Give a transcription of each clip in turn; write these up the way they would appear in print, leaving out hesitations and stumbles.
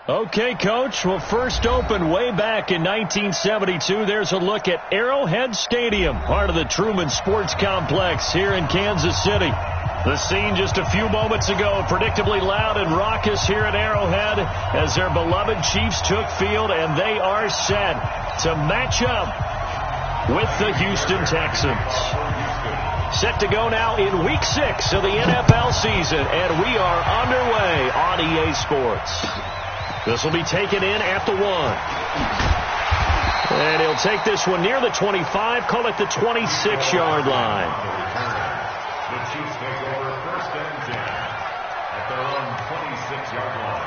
Okay, Coach. Well, first opened way back in 1972. There's a look at Arrowhead Stadium, part of the Truman Sports Complex here in Kansas City. The scene just a few moments ago, predictably loud and raucous here at Arrowhead as their beloved Chiefs took field, and they are set to match up with the Houston Texans. Set to go now in Week 6 of the NFL season, and we are underway on EA Sports. This will be taken in at the 1. And he'll take this one near the 25, call it the 26-yard line. The Chiefs take over 1st and 10 at their own 26-yard line.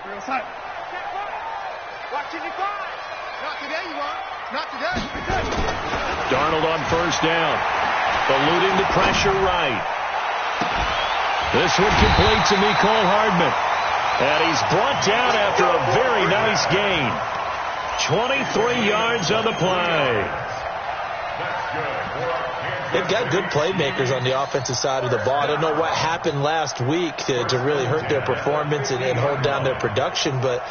Real side. Watching you fly. Not today, you won't. Not today. Darnold on 1st down. Eluding the pressure right. This one complete to Mecole Hardman. And he's brought down after a very nice gain. 23 yards on the play. They've got good playmakers on the offensive side of the ball. I don't know what happened last week to really hurt their performance and hold down their production, but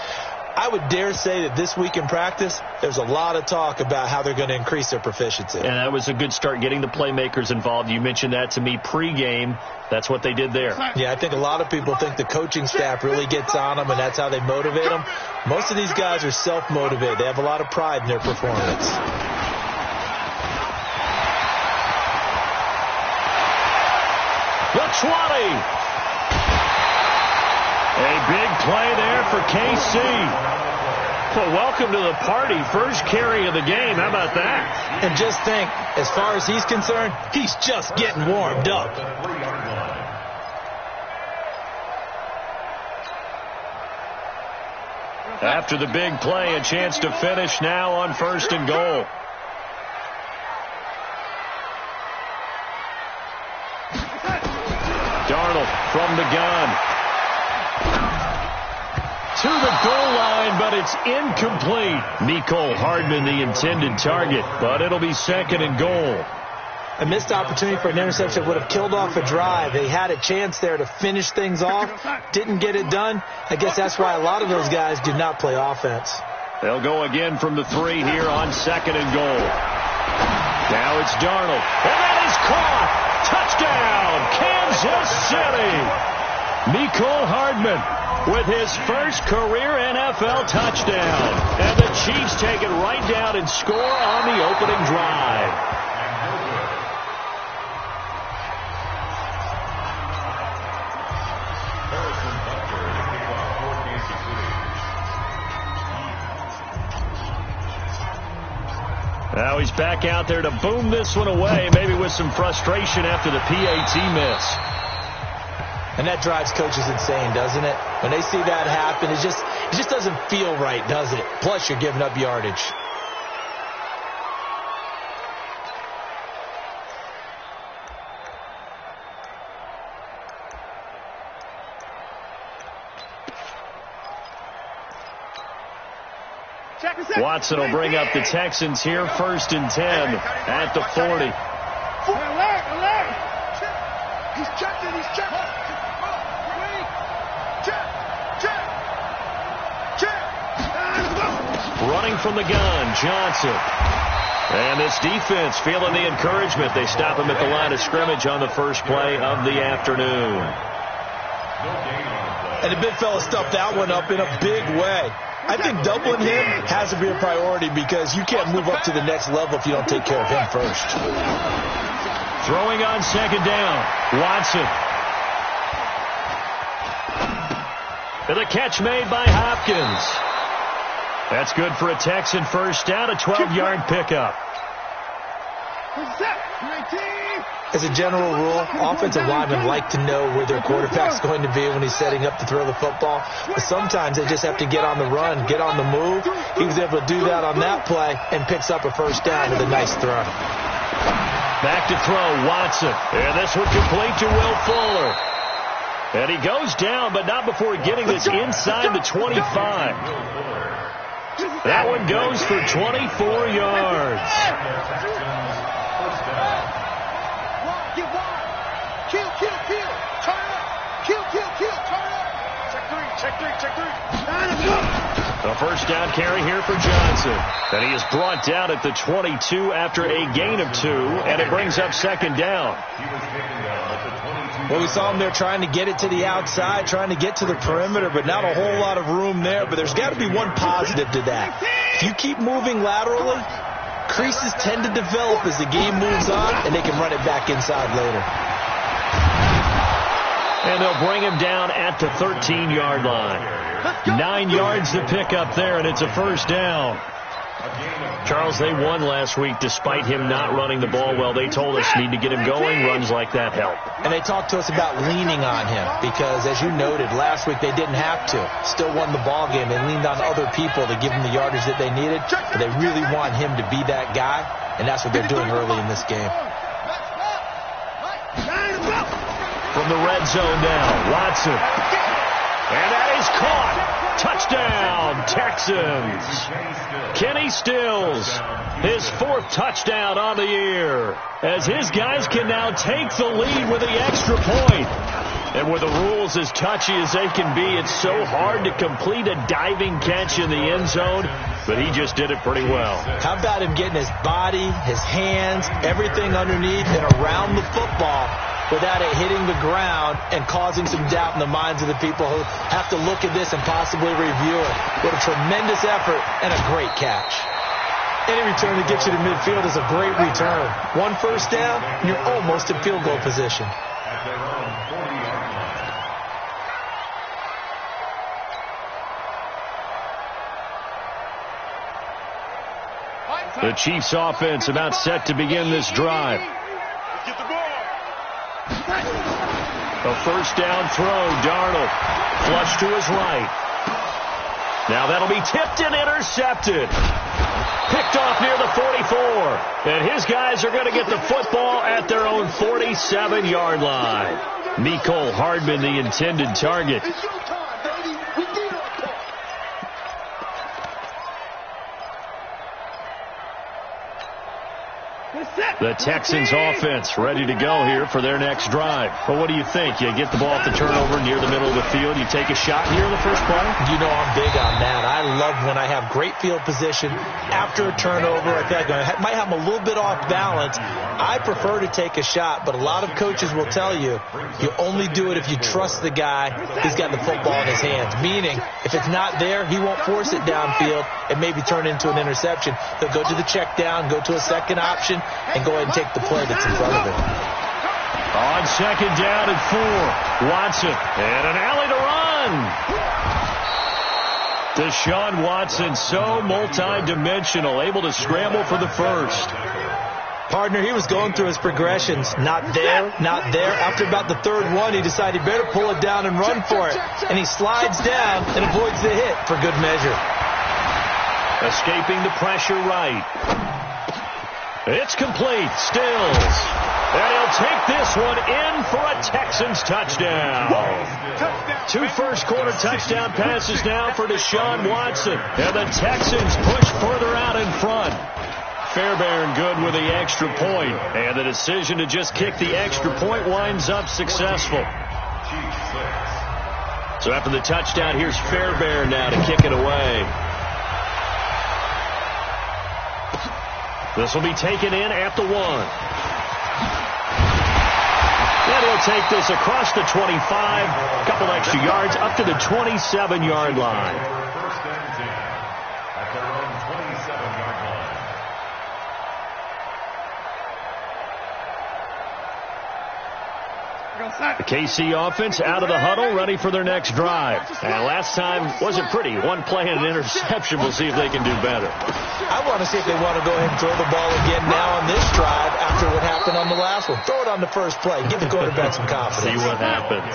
I would dare say that this week in practice, there's a lot of talk about how they're going to increase their proficiency. And that was a good start, getting the playmakers involved. You mentioned that to me pregame. That's what they did there. Yeah, I think a lot of people think the coaching staff really gets on them, and that's how they motivate them. Most of these guys are self-motivated. They have a lot of pride in their performance. The 20. A big play there for KC. Well, welcome to the party. First carry of the game. How about that? And just think, as far as he's concerned, he's just getting warmed up. After the big play, a chance to finish now on 1st and goal. Darnold from the gun. To the goal line, but it's incomplete. Mecole Hardman, the intended target, but it'll be 2nd and goal. A missed opportunity for an interception would have killed off a drive. They had a chance there to finish things off. Didn't get it done. I guess that's why a lot of those guys do not play offense. They'll go again from the 3 here on 2nd and goal. Now it's Darnold. And that is caught. Touchdown, Kansas City. Mecole Hardman with his first career NFL touchdown. And the Chiefs take it right down and score on the opening drive. Now he's back out there to boom this one away, maybe with some frustration after the PAT miss. And that drives coaches insane, doesn't it? When they see that happen, it just doesn't feel right, does it? Plus, you're giving up yardage. Watson will bring up the Texans here, 1st and 10 at the 40. Alert! He's checking. Running from the gun, Johnson. And this defense feeling the encouragement. They stop him at the line of scrimmage on the first play of the afternoon. And the big fella stuffed that one up in a big way. I think doubling him has to be a priority because you can't move up to the next level if you don't take care of him first. Throwing on 2nd down, Watson. And the catch made by Hopkins. That's good for a Texan first down, a 12-yard pickup. As a general rule, offensive linemen like to know where their quarterback's going to be when he's setting up to throw the football. But sometimes they just have to get on the run, get on the move. He was able to do that on that play and picks up a first down with a nice throw. Back to throw, Watson. And this one complete to Will Fuller. And he goes down, but not before getting this inside the 25. That one goes for 24 yards. Get wide. Kill. Turn up. Kill. Turn up. Check three. A first down carry here for Johnson. And he is brought down at the 22 after a gain of 2, and it brings up second down. Well, we saw him there trying to get it to the outside, trying to get to the perimeter, but not a whole lot of room there. But there's got to be one positive to that. If you keep moving laterally, creases tend to develop as the game moves on, and they can run it back inside later. And they'll bring him down at the 13-yard line. 9 yards to pick up there, and it's a first down. Charles, they won last week despite him not running the ball well. They told us need to get him going. Runs like that help. And they talked to us about leaning on him because, as you noted, last week they didn't have to. Still won the ball game. They leaned on other people to give them the yardage that they needed. But they really want him to be that guy, and that's what they're doing early in this game. From the red zone now, Watson. And that is caught. Touchdown, Texans. Kenny Stills, his 4th touchdown on the year, as his guys can now take the lead with the extra point. And with the rules as touchy as they can be, it's so hard to complete a diving catch in the end zone, but he just did it pretty well. How about him getting his body, his hands, everything underneath and around the football without it hitting the ground and causing some doubt in the minds of the people who have to look at this and possibly review it. What a tremendous effort and a great catch. Any return that gets you to midfield is a great return. One first down, and you're almost in field goal position. The Chiefs offense about set to begin this drive. A first down throw, Darnold. Flush to his right. Now that'll be tipped and intercepted. Picked off near the 44. And his guys are going to get the football at their own 47-yard line. Mecole Hardman, the intended target. The Texans offense ready to go here for their next drive. Well, what do you think? You get the ball off the turnover near the middle of the field. You take a shot here in the first play? You know I'm big on that. I love when I have great field position after a turnover. I feel like I might have them a little bit off balance. I prefer to take a shot, but a lot of coaches will tell you you only do it if you trust the guy who's got the football in his hands. Meaning, if it's not there, he won't force it downfield and maybe turn into an interception. He'll go to the check down, go to a second option, and go ahead and take the play that's in front of him. On second down and 4, Watson, and an alley to run. Deshaun Watson, so multi-dimensional, able to scramble for the first. Partner, he was going through his progressions. Not there, not there. After about the third one, he decided he better pull it down and run for it. And he slides down and avoids the hit for good measure. Escaping the pressure right. It's complete. Stills. And he'll take this one in for a Texans touchdown. 2 first-quarter touchdown passes now for Deshaun Watson. And the Texans push further out in front. Fairbairn good with the extra point. And the decision to just kick the extra point winds up successful. So after the touchdown, here's Fairbairn now to kick it away. This will be taken in at the 1. And he'll take this across the 25, a couple extra yards, up to the 27-yard line. First and 10 at their own 27-yard line. The KC offense out of the huddle, ready for their next drive. And last time wasn't pretty. One play and an interception. We'll see if they can do better. I want to see if they want to go ahead and throw the ball again now on this drive after what happened on the last one. Throw it on the first play. Give the quarterback some confidence. See what happens.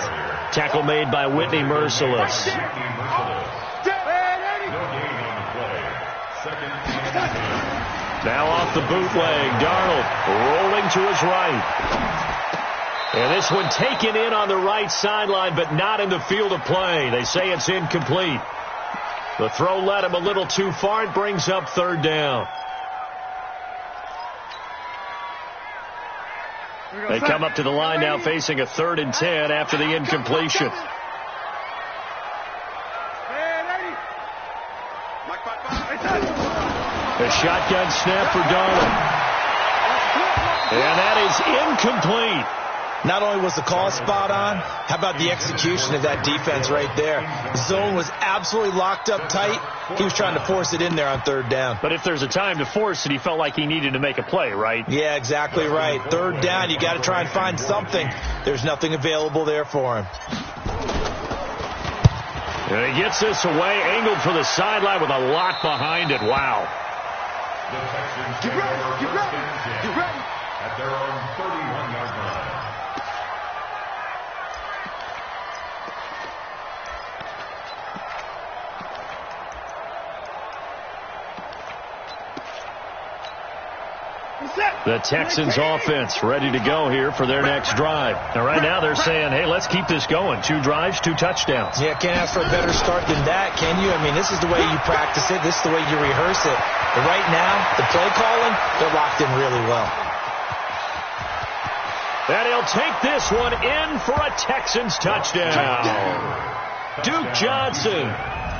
Tackle made by Whitney Merciless. Now off the bootleg. Darnold rolling to his right. And this one taken in on the right sideline, but not in the field of play. They say it's incomplete. The throw led him a little too far. It brings up third down. They come up to the line now facing a 3rd and 10 after the incompletion. A shotgun snap for Darnold. And that is incomplete. Not only was the call spot on, how about the execution of that defense right there? The zone was absolutely locked up tight. He was trying to force it in there on 3rd down. But if there's a time to force it, he felt like he needed to make a play, right? Yeah, exactly right. 3rd down, you got to try and find something. There's nothing available there for him. And he gets this away, angled for the sideline with a lot behind it. Wow. The Texans get ready. At their own 31-yard line. The Texans offense ready to go here for their next drive. And right now they're saying, hey, let's keep this going. 2 drives, 2 touchdowns. Yeah, can't ask for a better start than that, can you? I mean, this is the way you practice it. This is the way you rehearse it. But right now, the play calling, they're locked in really well. And he'll take this one in for a Texans touchdown. Duke Johnson.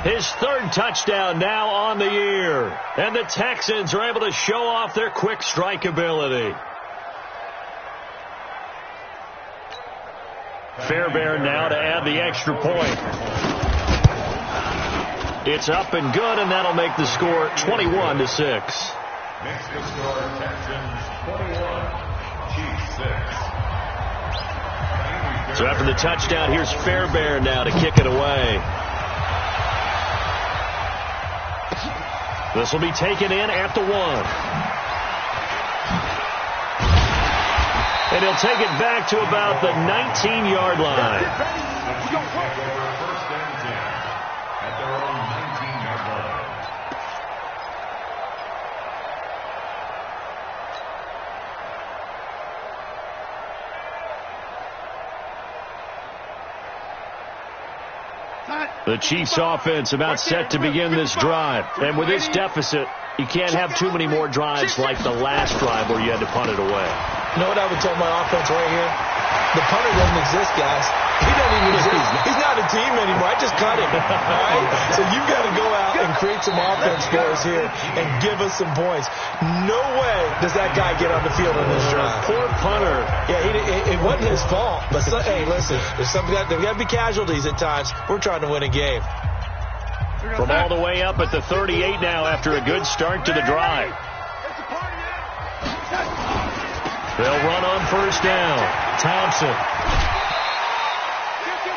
His 3rd touchdown now on the year. And the Texans are able to show off their quick strike ability. Fairbairn now to add the extra point. It's up and good, and that'll make the score 21-6. Makes the score Texans 21, Chiefs 6. So after the touchdown, here's Fairbairn now to kick it away. This will be taken in at the 1. And he'll take it back to about the 19-yard line. First and 10 at their own 19-yard line. The Chiefs offense about set to begin this drive. And with this deficit, you can't have too many more drives like the last drive where you had to punt it away. You know what I would tell my offense right here? The punter doesn't exist, guys. He doesn't even exist. He's not a team anymore. I just cut him. All right? So you've got to go out and create some offense for us here and give us some points. No way does that guy get on the field on this drive. Poor punter. Yeah, it wasn't his fault. But hey, listen, there's got to be casualties at times. We're trying to win a game. From all the way up at the 38 now after a good start to the drive. They'll run on 1st down. Thompson.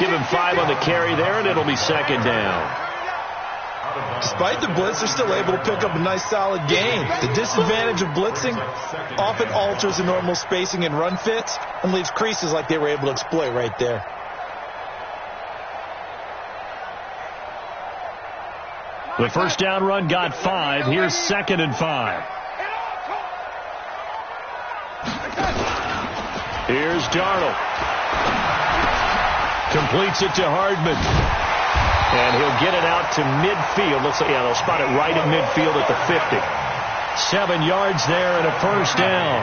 Give him 5 on the carry there, and it'll be 2nd down. Despite the blitz, they're still able to pick up a nice, solid gain. The disadvantage of blitzing often alters the normal spacing and run fits and leaves creases like they were able to exploit right there. The 1st down run got 5. Here's 2nd and 5. Here's Darnold. Completes it to Hardman. And he'll get it out to midfield. Looks like, they'll spot it right at midfield at the 50. 7 yards there and a 1st down.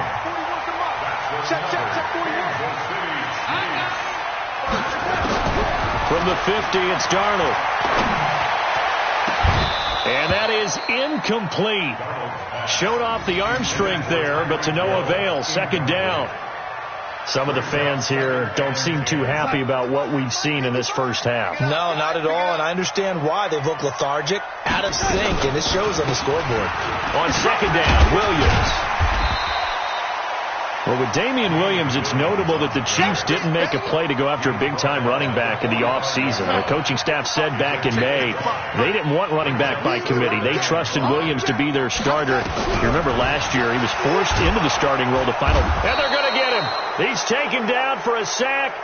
From the 50, it's Darnold. And that is incomplete. Showed off the arm strength there, but to no avail. 2nd down. Some of the fans here don't seem too happy about what we've seen in this first half. No, not at all, and I understand why. They've looked lethargic, out of sync, and it shows on the scoreboard. On 2nd down, Williams. Well, with Damian Williams, it's notable that the Chiefs didn't make a play to go after a big-time running back in the offseason. The coaching staff said back in May they didn't want running back by committee. They trusted Williams to be their starter. You remember last year he was forced into the starting role to final. And they're going to get him. He's taken down for a sack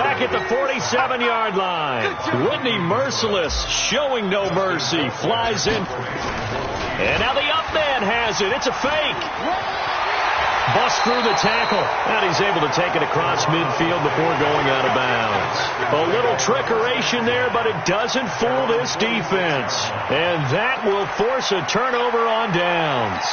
back at the 47-yard line. Whitney Merciless showing no mercy. Flies in. And now the up man has it. It's a fake. Busts through the tackle, and he's able to take it across midfield before going out of bounds. A little trickeration there, but it doesn't fool this defense. And that will force a turnover on downs.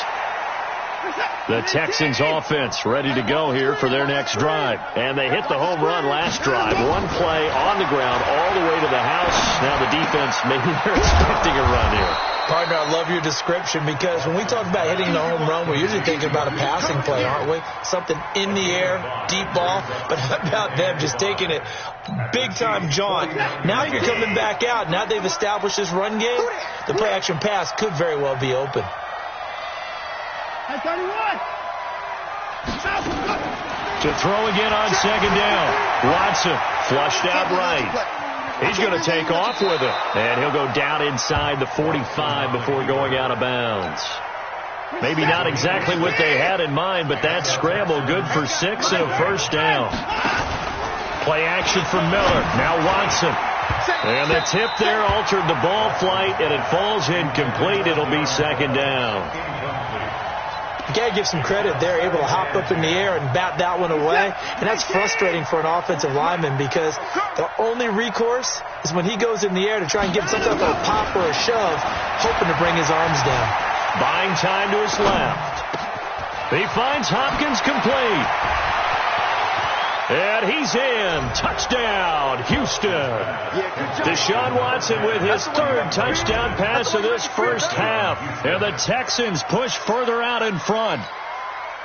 The Texans offense ready to go here for their next drive. And they hit the home run last drive. One play on the ground all the way to the house. Now the defense, maybe they're expecting a run here. Partner, I love your description because when we talk about hitting the home run, we're usually thinking about a passing play, aren't we? Something in the air, deep ball. But how about them just taking it big-time jaunt? Now you're coming back out. Now they've established this run game. The play-action pass could very well be open. To throw again on second down. Watson flushed out right. He's going to take off with it. And he'll go down inside the 45 before going out of bounds. Maybe not exactly what they had in mind, but that scramble good for 6 and a first down. Play action from Miller. Now Watson. And the tip there altered the ball flight, and it falls incomplete. It'll be second down. You got to give some credit. They're able to hop up in the air and bat that one away. And that's frustrating for an offensive lineman because the only recourse is when he goes in the air to try and give some type of a pop or a shove, hoping to bring his arms down. Buying time to his left. He finds Hopkins complete. And he's in. Touchdown, Houston. Deshaun Watson with his third touchdown pass of this first half. And the Texans push further out in front.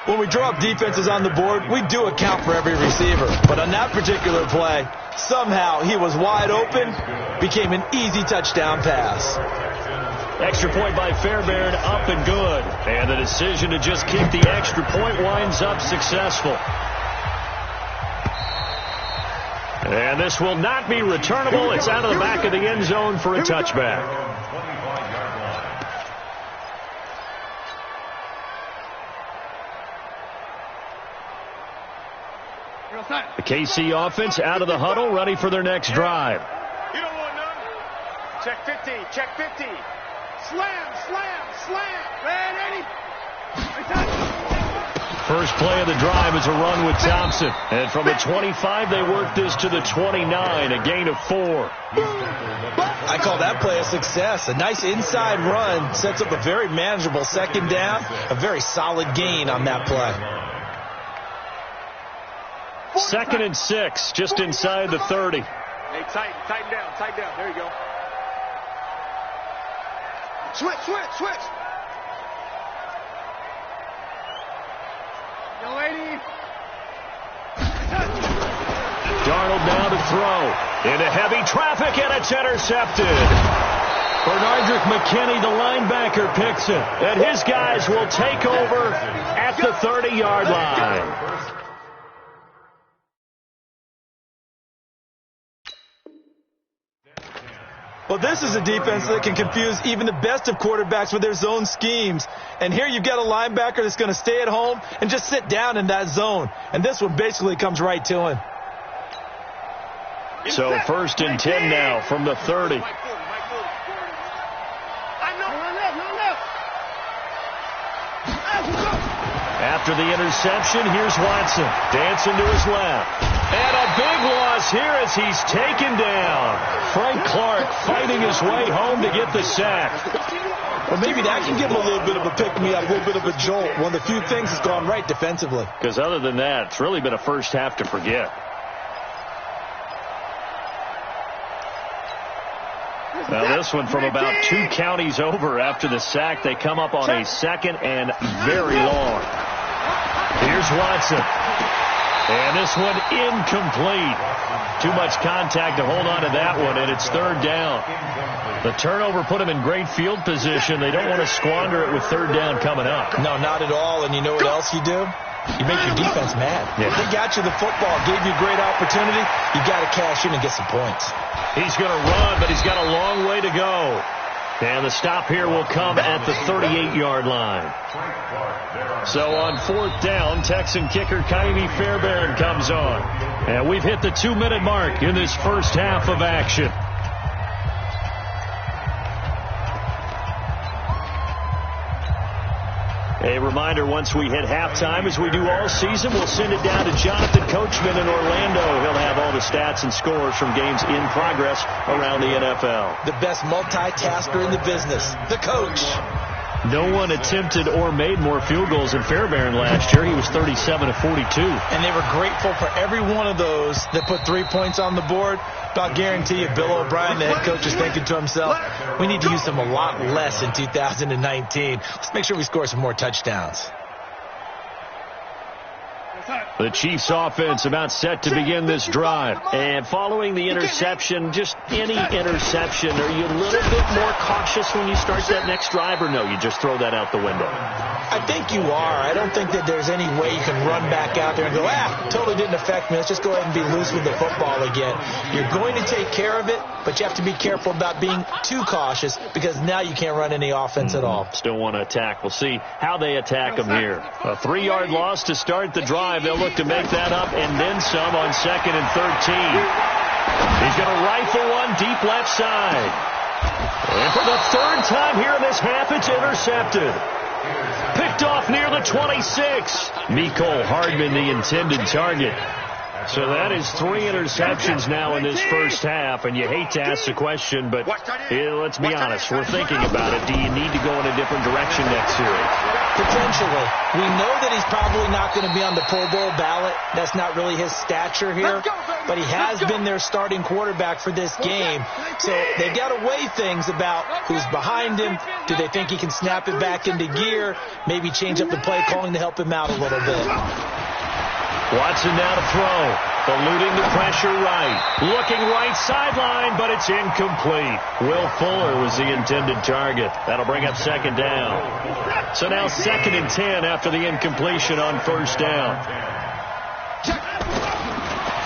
When we draw up defenses on the board, we do account for every receiver. But on that particular play, somehow he was wide open, became an easy touchdown pass. Extra point by Fairbairn, up and good. And the decision to just kick the extra point winds up successful. And this will not be returnable. It's out of the back of the end zone for a touchback. The KC offense out of the huddle, ready for their next drive. You don't want none. Check 50. Check 50. Slam, slam, slam. Man, 80. First play of the drive is a run with Thompson. And from the 25, they work this to the 29, a gain of 4. I call that play a success. A nice inside run sets up a very manageable second down, a very solid gain on that play. 2nd and 6, just inside the 30. Hey, tighten down. There you go. Switch. Young lady. Darnold now to throw. Into heavy traffic, and it's intercepted. Bernardrick McKinney, the linebacker, picks it. And his guys will take over at the 30-yard line. Well, this is a defense that can confuse even the best of quarterbacks with their zone schemes. And here you've got a linebacker that's going to stay at home and just sit down in that zone. And this one basically comes right to him. So 1st and 10 now from the 30. After the interception, here's Watson. Dancing to his left. And a big loss here as he's taken down. Frank Clark fighting his way home to get the sack. Well, maybe that can give him a little bit of a pick-me-up, a little bit of a jolt. One of the few things that's gone right defensively. Because other than that, it's really been a first half to forget. Now this one from about 2 counties over after the sack. They come up on a 2nd and very long. Here's Watson. And this one incomplete. Too much contact to hold on to that one, and it's 3rd down. The turnover put him in great field position. They don't want to squander it with 3rd down coming up. No, not at all. And you know what else you do? You make your defense mad. Yeah. They got you the football, gave you a great opportunity. You got to cash in and get some points. He's going to run, but he's got a long way to go. And the stop here will come at the 38-yard line. So on 4th down, Texan kicker Kaimi Fairbairn comes on. And we've hit the 2-minute mark in this first half of action. A reminder, once we hit halftime, as we do all season, we'll send it down to Jonathan Coachman in Orlando. He'll have all the stats and scores from games in progress around the NFL. The best multitasker in the business, the coach. No one attempted or made more field goals than Fairbairn last year. He was 37 of 42. And they were grateful for every one of those that put 3 points on the board. But I'll guarantee you, Bill O'Brien, the head coach, is thinking to himself, we need to use them a lot less in 2019. Let's make sure we score some more touchdowns. The Chiefs offense about set to begin this drive. And following the interception, just any interception, are you a little bit more cautious when you start that next drive, or no, you just throw that out the window? I think you are. I don't think that there's any way you can run back out there and go, totally didn't affect me. Let's just go ahead and be loose with the football again. You're going to take care of it, but you have to be careful about being too cautious because now you can't run any offense at all. Still want to attack. We'll see how they attack them here. A 3-yard loss to start the drive. They'll look to make that up and then some on 2nd and 13. He's going to rifle one deep left side. And for the third time here in this half, it's intercepted. Picked off near the 26. Mecole Hardman, the intended target. So that is 3 interceptions now in this first half, and you hate to ask the question, but let's be honest. We're thinking about it. Do you need to go in a different direction next series? Potentially. We know that he's probably not going to be on the Pro Bowl ballot. That's not really his stature here, but he has been their starting quarterback for this game. So they've got to weigh things about who's behind him. Do they think he can snap it back into gear? Maybe change up the play calling to help him out a little bit. Watson now to throw. Eluding the pressure right. Looking right sideline, but it's incomplete. Will Fuller was the intended target. That'll bring up 2nd down. So now 2nd and 10 after the incompletion on 1st down.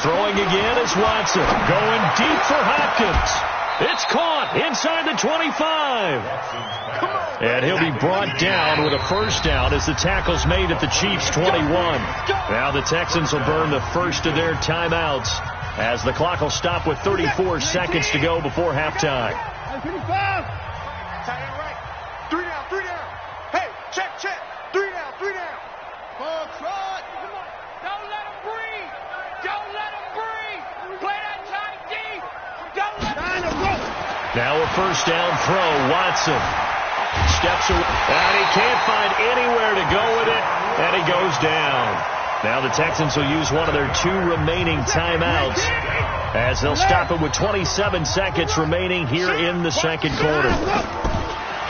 Throwing again is Watson. Going deep for Hopkins. It's caught inside the 25. And he'll be brought down with a 1st down as the tackle's made at the Chiefs' 21. Now the Texans will burn the first of their timeouts as the clock will stop with 34 seconds to go before halftime. 3 down. Hey, check. 3 down. Full trot. Don't let him breathe. Play that tight deep. Don't let him breathe. Now a 1st down throw. Watson steps away, and he can't find anywhere to go with it, and he goes down. Now the Texans will use one of their 2 remaining timeouts as they'll stop it with 27 seconds remaining here in the 2nd quarter.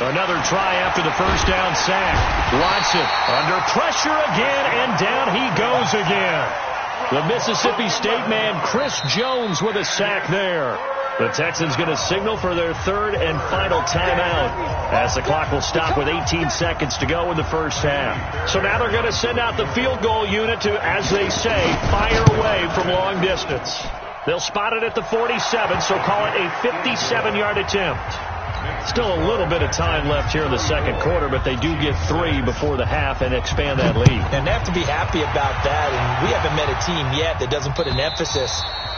Another try after the 1st down sack. Watson under pressure again, and down he goes again. The Mississippi State man, Chris Jones, with a sack there. The Texans going to signal for their 3rd and final timeout as the clock will stop with 18 seconds to go in the first half. So now they're going to send out the field goal unit to, as they say, fire away from long distance. They'll spot it at the 47, so call it a 57-yard attempt. Still a little bit of time left here in the 2nd quarter, but they do get 3 before the half and expand that lead. And they have to be happy about that, and we haven't met a team yet that doesn't put an emphasis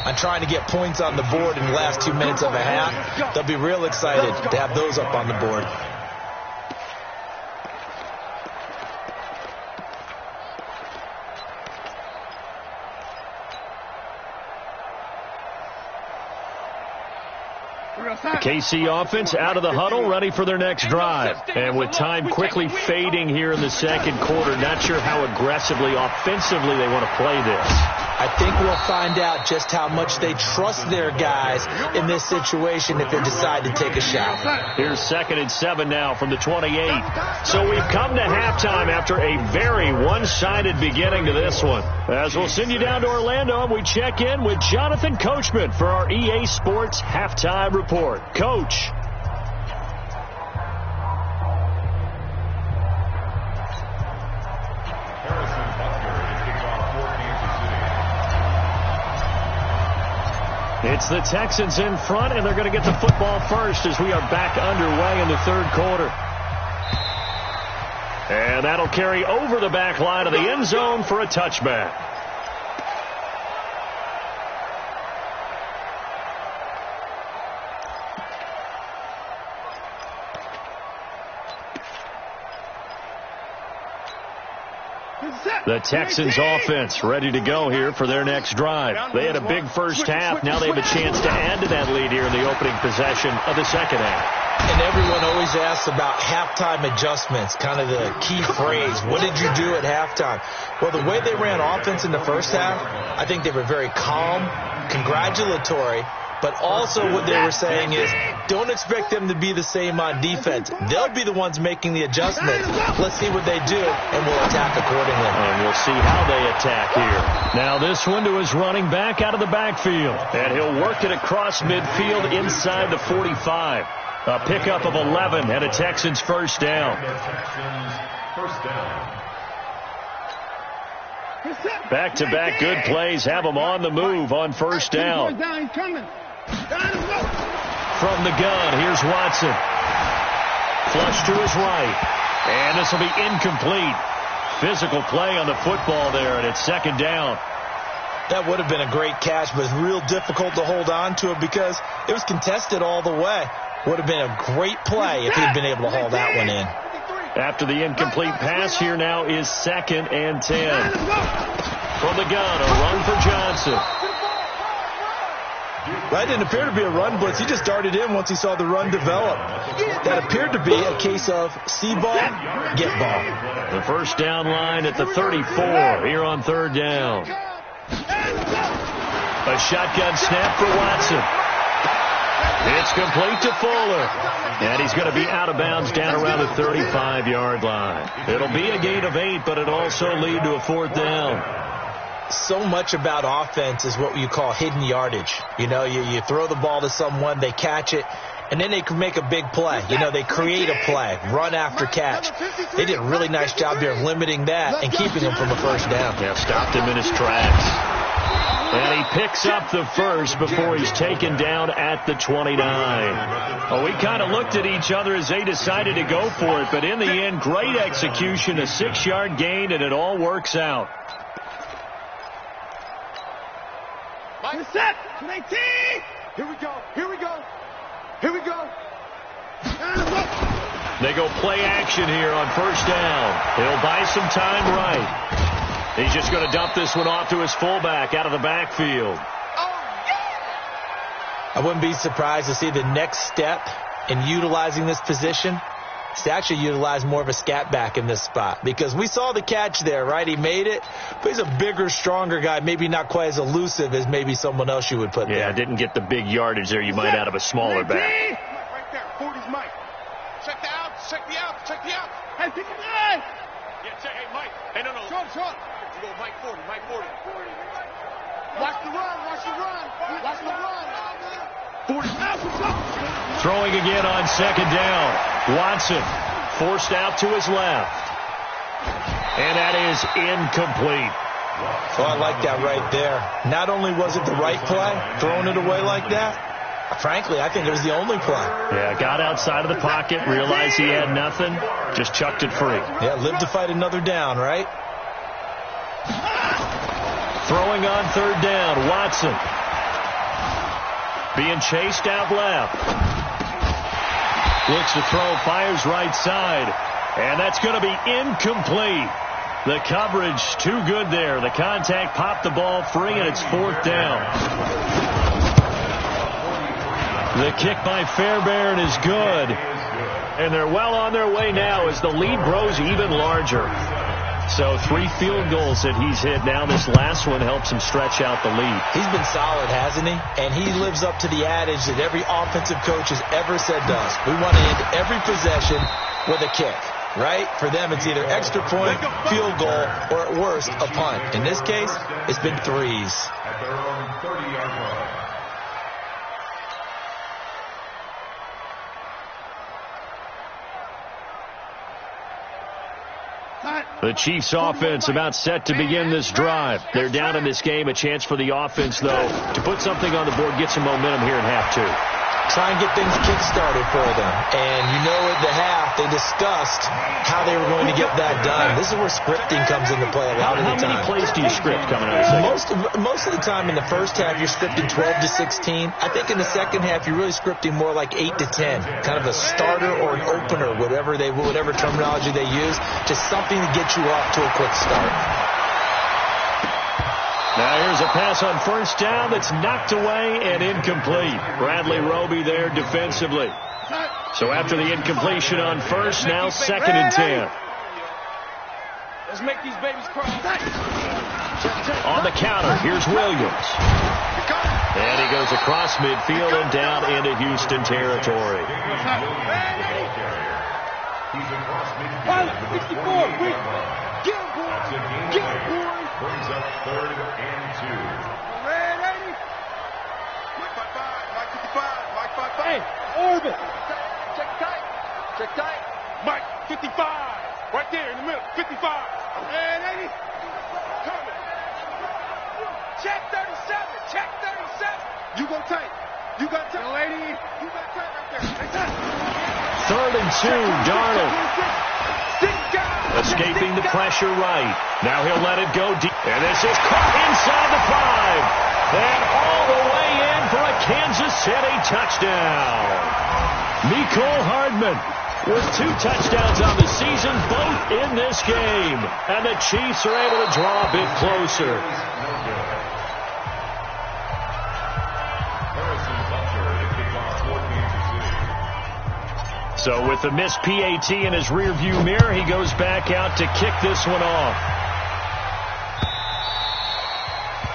on trying to get points on the board in the last 2 minutes of a half. They'll be real excited to have those up on the board. The KC offense out of the huddle, ready for their next drive. And with time quickly fading here in the 2nd quarter, not sure how aggressively, offensively they want to play this. I think we'll find out just how much they trust their guys in this situation if they decide to take a shot. Here's 2nd and 7 now from the 28. So we've come to halftime after a very one-sided beginning to this one. As we'll send you down to Orlando, and we check in with Jonathan Coachman for our EA Sports Halftime Report. Coach. It's the Texans in front, and they're going to get the football first as we are back underway in the 3rd quarter. And that'll carry over the back line of the end zone for a touchback. The Texans offense ready to go here for their next drive. They had a big first half. Now they have a chance to add to that lead here in the opening possession of the second half. And everyone always asks about halftime adjustments, kind of the key phrase. What did you do at halftime? Well, the way they ran offense in the first half, I think they were very calm, congratulatory, but also what they were saying is don't expect them to be the same on defense. They'll be the ones making the adjustments. Let's see what they do, and we'll attack accordingly. And we'll see how they attack here. Now this one to his running back out of the backfield. And he'll work it across midfield inside the 45. A pickup of 11 and a Texans first down. Back-to-back good plays have them on the move on first down. From the gun, here's Watson. Flush to his right. And this will be incomplete. Physical play on the football there, and it's second down. That would have been a great catch, but it's real difficult to hold on to it because it was contested all the way. Would have been a great play if he'd been able to haul that one in. After the incomplete pass, here now is 2nd and 10. From the gun, a run for Johnson. That didn't appear to be a run blitz. He just darted in once he saw the run develop. That appeared to be a case of see ball, get ball. The first down line at the 34 here on third down. A shotgun snap for Watson. It's complete to Fuller. And he's going to be out of bounds down around the 35-yard line. It'll be a gain of 8, but it'll also lead to a fourth down. So much about offense is what you call hidden yardage. You know, you throw the ball to someone, they catch it, and then they can make a big play. You know, they create a play, run after catch. They did a really nice job there of limiting that and keeping him from a first down. Yeah, stopped him in his tracks. And he picks up the first before he's taken down at the 29. Well, we kind of looked at each other as they decided to go for it, but in the end, great execution, a 6-yard gain, and it all works out. We're set. 19. Here we go. Here we go. Here we go. They go play action here on first down. He'll buy some time right. He's just going to dump this one off to his fullback out of the backfield. I wouldn't be surprised to see the next step in utilizing this position is to actually utilize more of a scat back in this spot, because we saw the catch there, right? He made it, but he's a bigger, stronger guy, maybe not quite as elusive as maybe someone else you would put there. Yeah, didn't get the big yardage there you might out of a smaller back. Right there, 40's Mike. Check the out, check the out, check the out. Hey, pick him up. Yeah, check, hey, Mike. Hey, no. Short. You go Mike 40, Mike 40. Watch the run. Throwing again on second down. Watson forced out to his left. And that is incomplete. So I like that right there. Not only was it the right play, throwing it away like that, frankly, I think it was the only play. Yeah, got outside of the pocket, realized he had nothing, just chucked it free. Yeah, live to fight another down, right? Throwing on third down, Watson. Being chased out left. Looks to throw, fires right side. And that's going to be incomplete. The coverage too good there. The contact popped the ball free, and it's fourth down. The kick by Fairbairn is good. And they're well on their way now as the lead grows even larger. So 3 field goals that he's hit now. This last one helps him stretch out the lead. He's been solid, hasn't he? And he lives up to the adage that every offensive coach has ever said to us. We want to end every possession with a kick, right? For them, it's either extra point, field goal, or at worst, a punt. In this case, it's been threes. At their own 30-yard line. The Chiefs offense about set to begin this drive. They're down in this game. A chance for the offense, though, to put something on the board, get some momentum here in half two. try and get things kick-started for them. And you know at the half, they discussed how they were going to get that done. This is where scripting comes into play a lot of the time. How many plays do you script coming out of the second? Most of the time in the first half, you're scripting 12 to 16. I think in the second half, you're really scripting more like 8 to 10. Kind of a starter or an opener, whatever terminology they use. Just something to get you off to a quick start. Now here's a pass on first down that's knocked away and incomplete. Bradley Roby there defensively. So after the incompletion on first, now 2nd and 10. Let's make these babies cry. On the counter, here's Williams. And he goes across midfield and down into Houston territory. 64. Get him, boy. Get him, boy. Brings up 3rd and 2. Red 80. Mike 55. Mike 55. Mike 55. Hey, orbit. Check tight. Check tight. Mike 55. Right there in the middle. 55. Red 80. Coming. Check 37. Check 37. You go tight. You got tight. Lady. You got tight right there. Right tight. 3rd and 2. Darnold. Escaping the pressure right. Now he'll let it go deep. And this is caught inside the 5. And all the way in for a Kansas City touchdown. Mecole Hardman with 2 touchdowns on the season, both in this game. And the Chiefs are able to draw a bit closer. So with the missed PAT in his rearview mirror, he goes back out to kick this one off.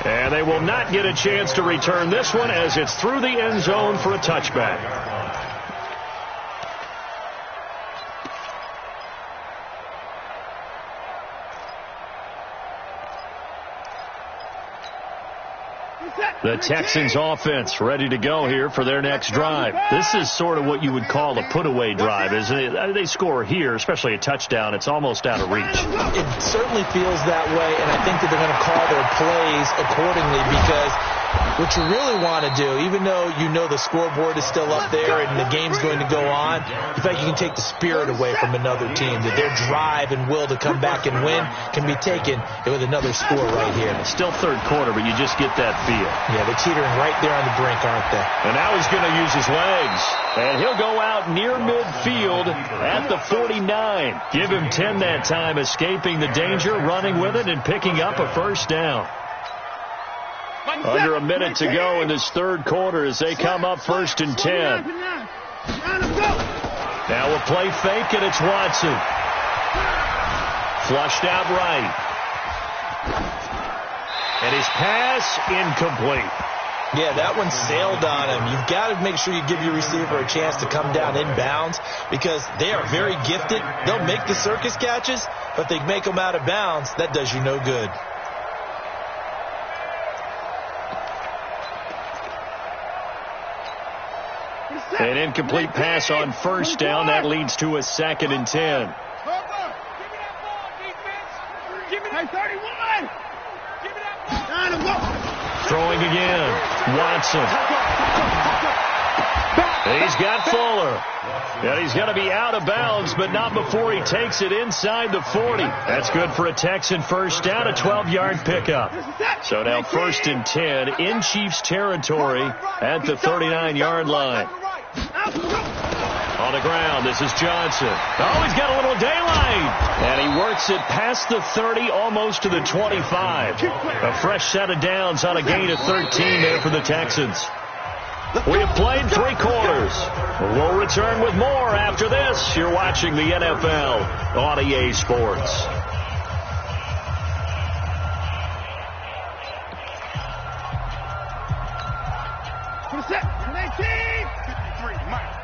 And they will not get a chance to return this one as it's through the end zone for a touchback. The Texans offense ready to go here for their next drive. This is sort of what you would call a put-away drive, isn't it? They score here, especially a touchdown. It's almost out of reach. It certainly feels that way, and I think that they're going to call their plays accordingly because what you really want to do, even though you know the scoreboard is still up there and the game's going to go on, in fact, you can take the spirit away from another team, that their drive and will to come back and win can be taken with another score right here. Still 3rd quarter, but you just get that feel. Yeah, they're teetering right there on the brink, aren't they? And now he's going to use his legs. And he'll go out near midfield at the 49. Give him 10 that time, escaping the danger, running with it, and picking up a first down. Under a minute to go in this 3rd quarter as they come up 1st and 10. Now a play fake, and it's Watson. Flushed out right. And his pass incomplete. Yeah, that one sailed on him. You've got to make sure you give your receiver a chance to come down inbounds because they are very gifted. They'll make the circus catches, but they make them out of bounds. That does you no good. An incomplete pass on first down. That leads to a 2nd and 10. Throwing again. Watson. He's got Fuller. And he's going to be out of bounds, but not before he takes it inside the 40. That's good for a Texan first down, a 12-yard pickup. So now 1st and 10 in Chiefs territory at the 39-yard line. On the ground, this is Johnson. Oh, he's got a little daylight. And he works it past the 30, almost to the 25. A fresh set of downs on a gain of 13 there for the Texans. We have played 3 quarters. We'll return with more after this. You're watching the NFL on EA Sports.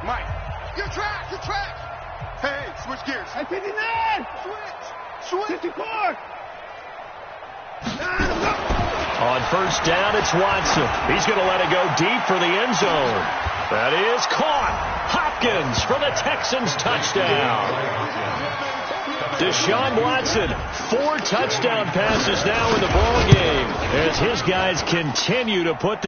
Mike. Your track. Hey, switch gears. Hey, 59. Switch. 54. On first down, it's Watson. He's going to let it go deep for the end zone. That is caught. Hopkins for the Texans touchdown. Deshaun Watson, 4 touchdown passes now in the ball game as his guys continue to put